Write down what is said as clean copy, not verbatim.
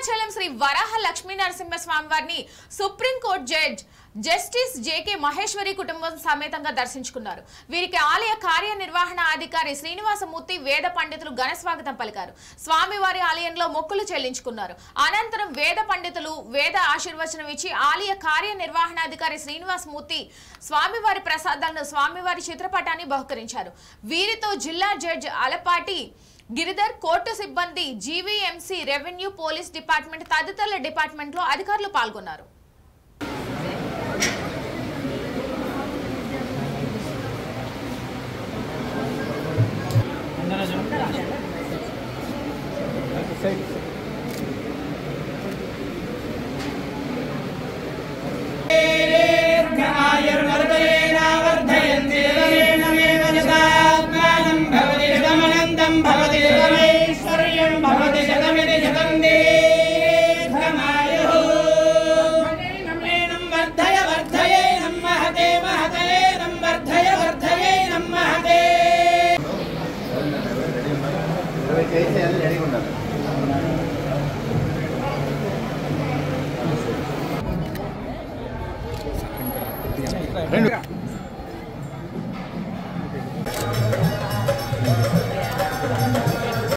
సింహాచలం శ్రీ వరాహ లక్ష్మీ నరసింహ స్వామి వారిని supreme court judge justice JK Maheshwari కుటుంబం సమేతంగా దర్శించుకున్నారు. వీరికి ఆలయ కార్యనిర్వహణ అధికారి శ్రీనివాసమూర్తి వేద పండితులు ఘన స్వాగతం పలికారు. స్వామివారి ఆలయంలో మొక్కులు చెల్లించుకున్నారు. అనంతరం వేద పండితులు వేద ఆశీర్వచనం ఇచ్చి ఆలయ కార్యనిర్వహణ అధికారి శ్రీనివాసమూర్తి స్వామివారి ప్రసాదాలను స్వామివారి చిత్రపటాన్ని బహుకరించారు. వీరితో జిల్లా జడ్జ్ అలపాటి గిరిధర్, కోర్టు సిబ్బంది, జీవీఎంసీ, రెవెన్యూ, పోలీస్ డిపార్ట్మెంట్ తదితరుల డిపార్ట్మెంట్లో అధికారులు పాల్గొన్నారు. రెండు